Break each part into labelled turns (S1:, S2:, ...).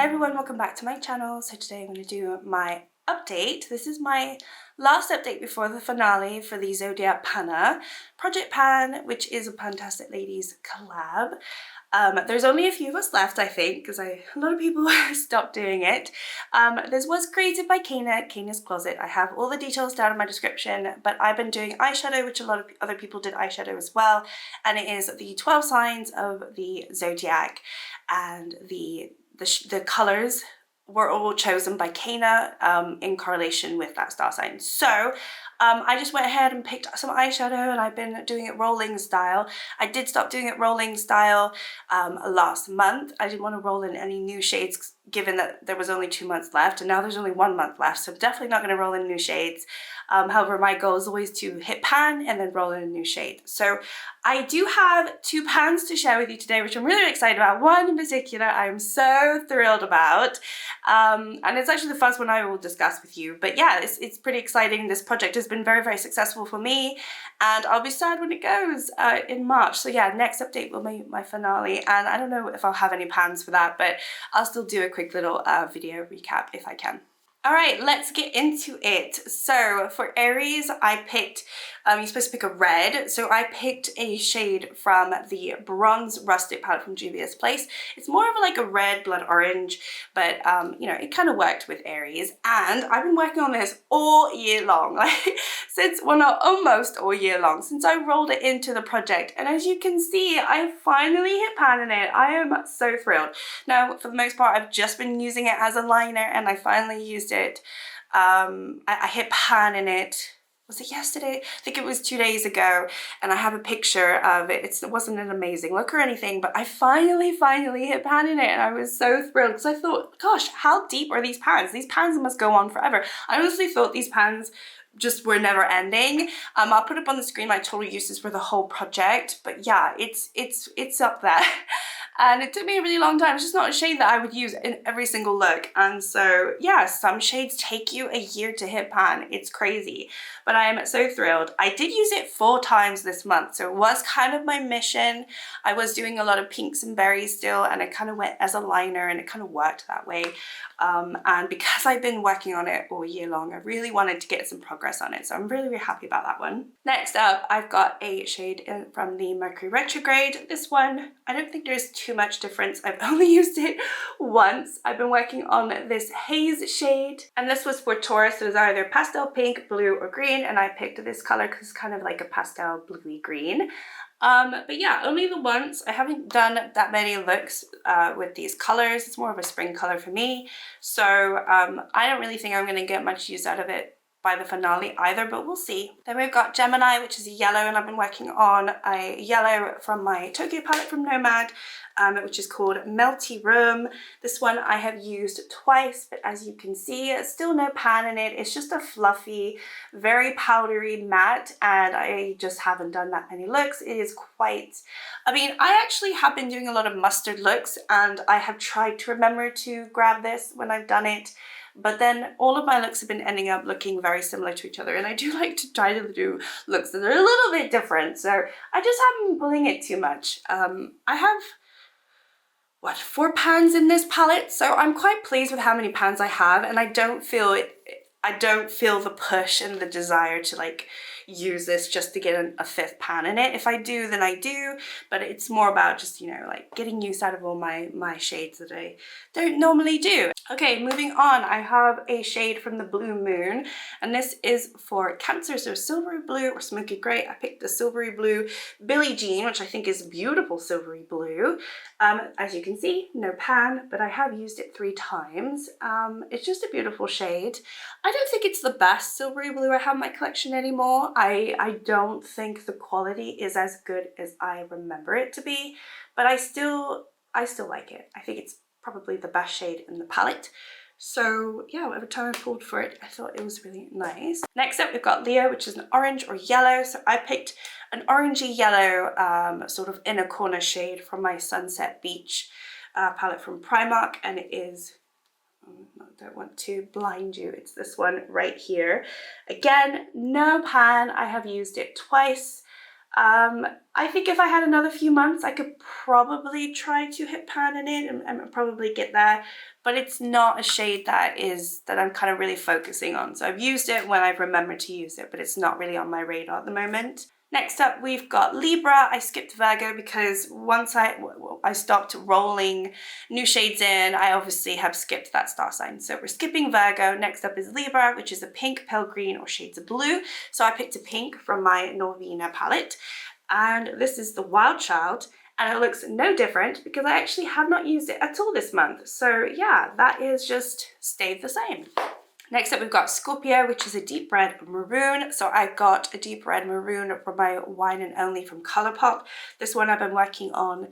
S1: everyone, welcome back to my channel. So today I'm going to do my update. This is my last update before the finale for the Zodiac Panner Project Pan, which is a Pantastic Ladies collab. There's only a few of us left, I think, because a lot of people stopped doing it. This was created by Caena, Caena's Closet. I have all the details down in my description, but I've been doing eyeshadow, which a lot of other people did eyeshadow as well, and it is the 12 signs of the Zodiac, and the colors were all chosen by Caena in correlation with that star sign. So I just went ahead and picked some eyeshadow, and I've been doing it rolling style. I did stop doing it rolling style last month. I didn't want to roll in any new shades given that there was only 2 months left, and now there's only 1 month left, so definitely not going to roll in new shades. However, my goal is always to hit pan and then roll in a new shade. So I do have 2 pans to share with you today, which I'm really excited about. One in particular I'm so thrilled about, and it's actually the first one I will discuss with you. But yeah, it's pretty exciting. This project has been very, very successful for me, and I'll be sad when it goes in March. So yeah, next update will be my finale, and I don't know if I'll have any pans for that, but I'll still do a quick little video recap if I can. Alright, let's get into it. So for Aries, I picked, you're supposed to pick a red, so I picked a shade from the Bronze Rustic palette from Juvia's Place. It's more of like a red blood orange, but you know, it kind of worked with Aries, and I've been working on this all year long, like since, well, not almost all year long, since I rolled it into the project, and as you can see, I finally hit pan in it. I am so thrilled. Now, for the most part, I've just been using it as a liner, and I finally used it. I hit pan in it, was it yesterday? I think it was 2 days ago, and I have a picture of it. It wasn't an amazing look or anything, but I finally hit pan in it, and I was so thrilled because I thought, gosh, how deep are these pans? These pans must go on forever. I honestly thought these pans just were never ending. I'll put up on the screen my total uses for the whole project, but yeah, it's up there. And it took me a really long time. It's just not a shade that I would use in every single look. And so yeah, some shades take you a year to hit pan. It's crazy, but I am so thrilled. I did use it 4 times this month, so it was kind of my mission. I was doing a lot of pinks and berries still, and it kind of went as a liner, and it kind of worked that way. And because I've been working on it all year long, I really wanted to get some progress on it, so I'm really happy about that one. Next up, I've got a shade from the Mercury Retrograde. This one, I don't think there's too much difference. I've only used it once. I've been working on this haze shade, and this was for Taurus. It was either pastel pink, blue, or green, and I picked this color because it's kind of like a pastel bluey green. But yeah, only the once. I haven't done that many looks with these colors. It's more of a spring color for me, so I don't really think I'm going to get much use out of it by the finale either, but we'll see. Then we've got Gemini, which is a yellow, and I've been working on a yellow from my Tokyo palette from Nomad, which is called Melty Room. This one I have used twice, but as you can see, still no pan in it. It's just a fluffy, very powdery matte, and I just haven't done that many looks. It is quite, I mean, I actually have been doing a lot of mustard looks, and I have tried to remember to grab this when I've done it, but then all of my looks have been ending up looking very similar to each other, and I do like to try to do looks that are a little bit different, so I just haven't been pulling it too much. I have, what, 4 pans in this palette, so I'm quite pleased with how many pans I have, and I don't feel the push and the desire to like use this just to get a 5th pan in it. If I do, then I do, but it's more about just, you know, like getting use out of all my shades that I don't normally do. Okay, moving on, I have a shade from the Blue Moon, and this is for Cancer, so silvery blue or smoky gray. I picked the silvery blue Billie Jean, which I think is beautiful silvery blue. As you can see, no pan, but I have used it 3 times. It's just a beautiful shade. I don't think it's the best silvery blue I have in my collection anymore. I don't think the quality is as good as I remember it to be, but I still like it. I think it's probably the best shade in the palette. So yeah, every time I pulled for it, I thought it was really nice. Next up, we've got Leo, which is an orange or yellow. So I picked an orangey yellow sort of inner corner shade from my Sunset Beach palette from Primark, and it is, I don't want to blind you, it's this one right here. Again, no pan. I have used it twice. I think if I had another few months, I could probably try to hit pan in it and probably get there, but it's not a shade that I'm kind of really focusing on. So I've used it when I've remembered to use it, but it's not really on my radar at the moment. Next up, we've got Libra. I skipped Virgo because once I stopped rolling new shades in, I obviously have skipped that star sign. So we're skipping Virgo. Next up is Libra, which is a pink, pale green, or shades of blue. So I picked a pink from my Norvina palette. And this is the Wild Child. And it looks no different because I actually have not used it at all this month. So yeah, that is just stayed the same. Next up, we've got Scorpio, which is a deep red maroon. So I got a deep red maroon from my Wine and Only from Colourpop. This one I've been working on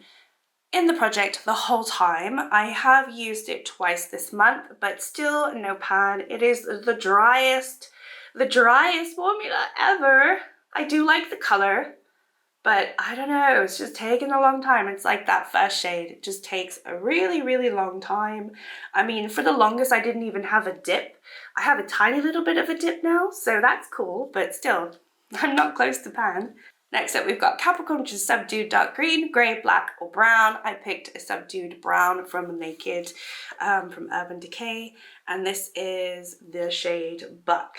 S1: in the project the whole time. I have used it twice this month, but still no pan. It is the driest formula ever. I do like the color, but I don't know, it's just taking a long time. It's like that first shade. It just takes a really, really long time. I mean, for the longest, I didn't even have a dip. I have a tiny little bit of a dip now, so that's cool, but still, I'm not close to pan. Next up, we've got Capricorn, which is subdued dark green, grey, black, or brown. I picked a subdued brown from Naked, from Urban Decay, and this is the shade Buck.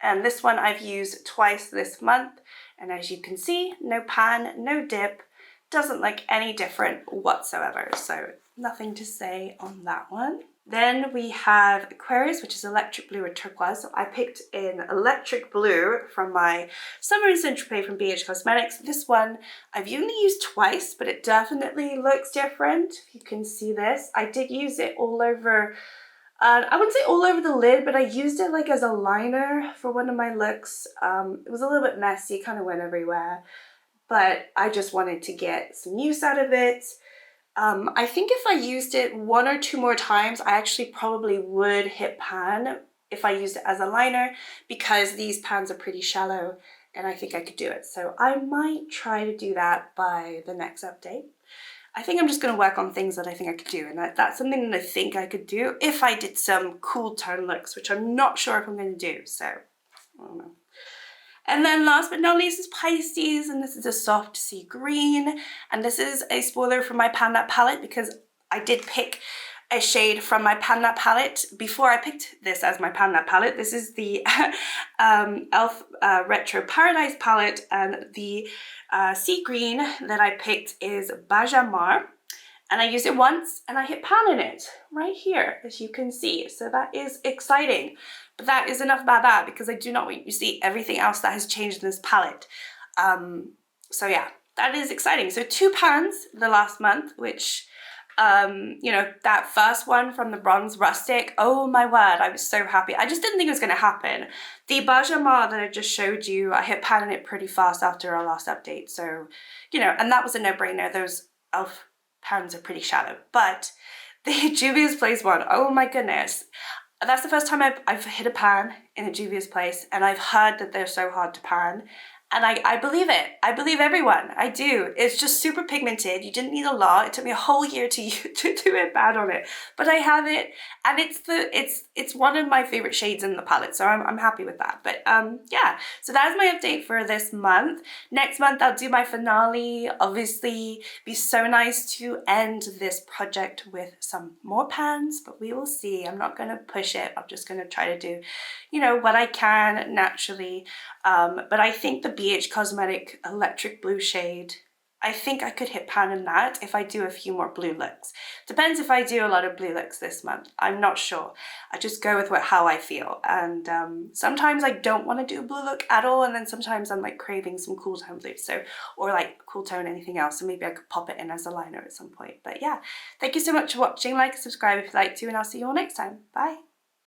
S1: And this one I've used twice this month. And as you can see, no pan, no dip, doesn't look any different whatsoever. So nothing to say on that one. Then we have Aquarius, which is electric blue or turquoise. So I picked in electric blue from my Summer in Saint-Tropez from BH Cosmetics. This one I've only used twice, but it definitely looks different. You can see this. I did use it all over, I wouldn't say all over the lid, but I used it like as a liner for one of my looks. It was a little bit messy, kind of went everywhere, but I just wanted to get some use out of it. I think if I used it one or two more times, I actually probably would hit pan if I used it as a liner, because these pans are pretty shallow and I think I could do it. So I might try to do that by the next update. I think I'm just going to work on things that I think I could do, and that's something that I think I could do if I did some cool tone looks, which I'm not sure if I'm going to do, so I don't know. And then last but not least is Pisces, and this is a soft sea green, and this is a spoiler from my Pan That palette because I did pick a shade from my Pan That palette before I picked this as my Pan That palette. This is the e.l.f. Retro Paradise palette, and the sea green that I picked is Bajamar, and I used it once and I hit pan in it right here, as you can see. So that is exciting, but that is enough about that because I do not want you to see everything else that has changed in this palette. So yeah, that is exciting. So 2 pans the last month, which you know, that first one from the Bronze Rustic, oh my word, I was so happy. I just didn't think it was going to happen. The Bajamar that I just showed you, I hit pan in it pretty fast after our last update, so, you know, and that was a no-brainer. Those e.l.f. pans are pretty shallow, but the Juvia's Place one, oh my goodness. That's the first time I've hit a pan in a Juvia's Place, and I've heard that they're so hard to pan. And I believe it. I believe everyone. I do. It's just super pigmented. You didn't need a lot. It took me a whole year to do it bad on it, but I have it, and it's one of my favorite shades in the palette. So I'm happy with that. But yeah. So that is my update for this month. Next month I'll do my finale. Obviously, be so nice to end this project with some more pans, but we will see. I'm not gonna push it. I'm just gonna try to do, you know, what I can naturally. But I think the BH Cosmetic electric blue shade, I think I could hit pan in that if I do a few more blue looks. Depends if I do a lot of blue looks this month. I'm not sure. I just go with how I feel. And sometimes I don't want to do a blue look at all, and then sometimes I'm like craving some cool tone blue, so, or like cool tone anything else, so maybe I could pop it in as a liner at some point. But yeah, thank you so much for watching. Like and subscribe if you'd like to, and I'll see you all next time. Bye.